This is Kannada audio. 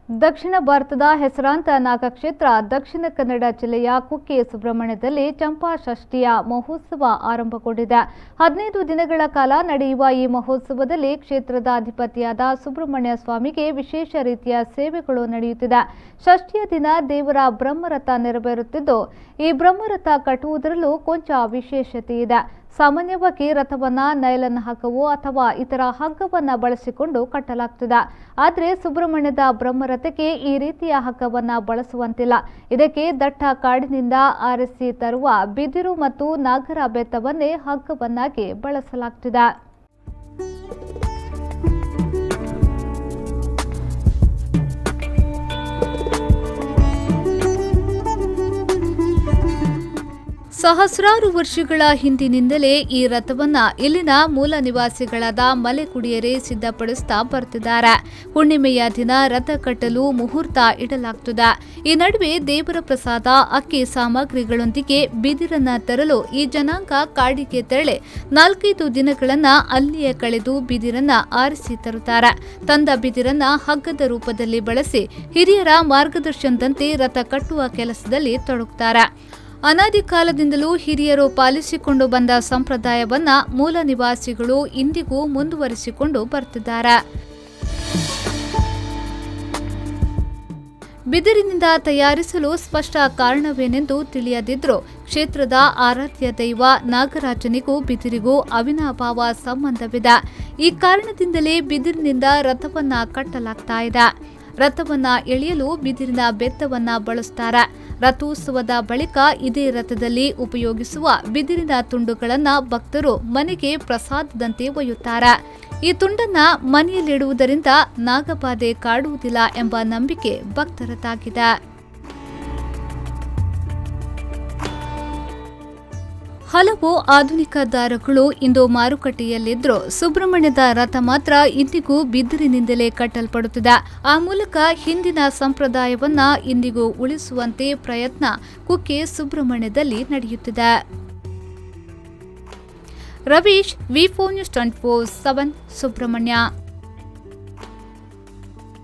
ದಕ್ಷಿಣ ಭಾರತದ ಹೆಸರಾಂತ ನಾಗಕ್ಷೇತ್ರ ದಕ್ಷಿಣ ಕನ್ನಡ ಜಿಲ್ಲೆಯ ಕುಕ್ಕೆ ಸುಬ್ರಹ್ಮಣ್ಯದಲ್ಲಿ ಚಂಪಾ ಷಷ್ಠಿಯ ಮಹೋತ್ಸವ ಆರಂಭಗೊಂಡಿದೆ. 15 ದಿನಗಳ ಕಾಲ ನಡೆಯುವ ಈ ಮಹೋತ್ಸವದಲ್ಲಿ ಕ್ಷೇತ್ರದ ಅಧಿಪತಿಯಾದ ಸುಬ್ರಹ್ಮಣ್ಯ ಸ್ವಾಮಿಗೆ ವಿಶೇಷ ರೀತಿಯ ಸೇವೆಗಳು ನಡೆಯುತ್ತಿದೆ. ಷಷ್ಠಿಯ ದಿನ ದೇವರ ಬ್ರಹ್ಮರಥ ನೆರವೇರುತ್ತಿದ್ದು, ಈ ಬ್ರಹ್ಮರಥ ಕಟ್ಟುವುದರಲ್ಲೂ ಕೊಂಚ ವಿಶೇಷತೆ ಇದೆ. ಸಾಮಾನ್ಯವಾಗಿ ರಥವನ್ನ ನೈಲನ್ ಹಗ್ಗವೋ ಅಥವಾ ಇತರ ಹಗ್ಗವನ್ನ ಬಳಸಿಕೊಂಡು ಕಟ್ಟಲಾಗ್ತದೆ. ಆದರೆ ಸುಬ್ರಹ್ಮಣ್ಯದ ಬ್ರಹ್ಮರಥಕ್ಕೆ ಈ ರೀತಿಯ ಹಗ್ಗವನ್ನ ಬಳಸುವಂತಿಲ್ಲ. ಇದಕ್ಕೆ ದಟ್ಟ ಕಾಡಿನಿಂದ ಆರಿಸಿ ತರುವ ಬಿದಿರು ಮತ್ತು ನಾಗರ ಬೆತ್ತವನ್ನೇ ಹಗ್ಗವನ್ನಾಗಿ ಬಳಸಲಾಗ್ತಿದೆ. ಸಹಸ್ರಾರು ವರ್ಷಗಳ ಹಿಂದಿನಿಂದಲೇ ಈ ರಥವನ್ನ ಇಲ್ಲಿನ ಮೂಲ ನಿವಾಸಿಗಳಾದ ಮಲೆಕುಡಿಯರೇ ಸಿದ್ಧಪಡಿಸ್ತಾ ಬರ್ತಿದ್ದಾರೆ. ಹುಣ್ಣಿಮೆಯ ದಿನ ರಥ ಕಟ್ಟಲು ಮುಹೂರ್ತ ಇಡಲಾಗ್ತದೆ. ಈ ನಡುವೆ ದೇವರ ಪ್ರಸಾದ, ಅಕ್ಕಿ ಸಾಮಗ್ರಿಗಳೊಂದಿಗೆ ಬಿದಿರನ್ನ ತರಲು ಈ ಜನಾಂಗ ಕಾಡಿಗೆ ತೆರಳಿ 4-5 ದಿನಗಳನ್ನ ಅಲ್ಲಿಯೇ ಕಳೆದು ಬಿದಿರನ್ನ ಆರಿಸಿ ತರುತ್ತಾರೆ. ತಂದ ಬಿದಿರನ್ನ ಹಗ್ಗದ ರೂಪದಲ್ಲಿ ಬಳಸಿ ಹಿರಿಯರ ಮಾರ್ಗದರ್ಶನದಂತೆ ರಥ ಕಟ್ಟುವ ಕೆಲಸದಲ್ಲಿ ತೊಡಗುತ್ತಾರೆ. ಅನಾದಿ ಕಾಲದಿಂದಲೂ ಹಿರಿಯರು ಪಾಲಿಸಿಕೊಂಡು ಬಂದ ಸಂಪ್ರದಾಯವನ್ನ ಮೂಲ ನಿವಾಸಿಗಳು ಇಂದಿಗೂ ಮುಂದುವರಿಸಿಕೊಂಡು ಬರ್ತಿದ್ದಾರೆ. ಬಿದಿರಿನಿಂದ ತಯಾರಿಸಲು ಸ್ಪಷ್ಟ ಕಾರಣವೇನೆಂದು ತಿಳಿಯದಿದ್ರೂ ಕ್ಷೇತ್ರದ ಆರಾಧ್ಯ ದೈವ ನಾಗರಾಜನಿಗೂ ಬಿದಿರಿಗೂ ಅವಿನಾಭಾವ ಸಂಬಂಧವಿದೆ. ಈ ಕಾರಣದಿಂದಲೇ ಬಿದಿರಿನಿಂದ ರಥವನ್ನ ಕಟ್ಟಲಾಗ್ತಾ ಇದೆ. ರಥವನ್ನ ಎಳೆಯಲು ಬಿದಿರಿನ ಬೆತ್ತವನ್ನ ಬಳಸ್ತಾರೆ. ರಥೋತ್ಸವದ ಬಳಿಕ ಇದೇ ರಥದಲ್ಲಿ ಉಪಯೋಗಿಸುವ ಬಿದಿರಿನ ತುಂಡುಗಳನ್ನ ಭಕ್ತರು ಮನೆಗೆ ಪ್ರಸಾದದಂತೆ ಒಯ್ಯುತ್ತಾರೆ. ಈ ತುಂಡನ್ನ ಮನೆಯಲ್ಲಿಡುವುದರಿಂದ ನಾಗಬಾಧೆ ಕಾಡುವುದಿಲ್ಲ ಎಂಬ ನಂಬಿಕೆ ಭಕ್ತರದಾಗಿದೆ. ಹಲವು ಆಧುನಿಕ ದಾರಗಳು ಇಂದು ಮಾರುಕಟ್ಟೆಯಲ್ಲಿದ್ದರೂ ಸುಬ್ರಹ್ಮಣ್ಯದ ರಥ ಮಾತ್ರ ಇಂದಿಗೂ ಬಿದಿರಿನಿಂದಲೇ ಕಟ್ಟಲ್ಪಡುತ್ತಿದೆ. ಆ ಮೂಲಕ ಹಿಂದಿನ ಸಂಪ್ರದಾಯವನ್ನ ಇಂದಿಗೂ ಉಳಿಸುವಂತೆ ಪ್ರಯತ್ನ ಕುಕ್ಕೆ ಸುಬ್ರಹ್ಮಣ್ಯದಲ್ಲಿ ನಡೆಯುತ್ತಿದೆ. ರವೀಶ್, ವಿ4 ನ್ಯೂಸ್ 24/7 ಸುಬ್ರಹ್ಮಣ್ಯ.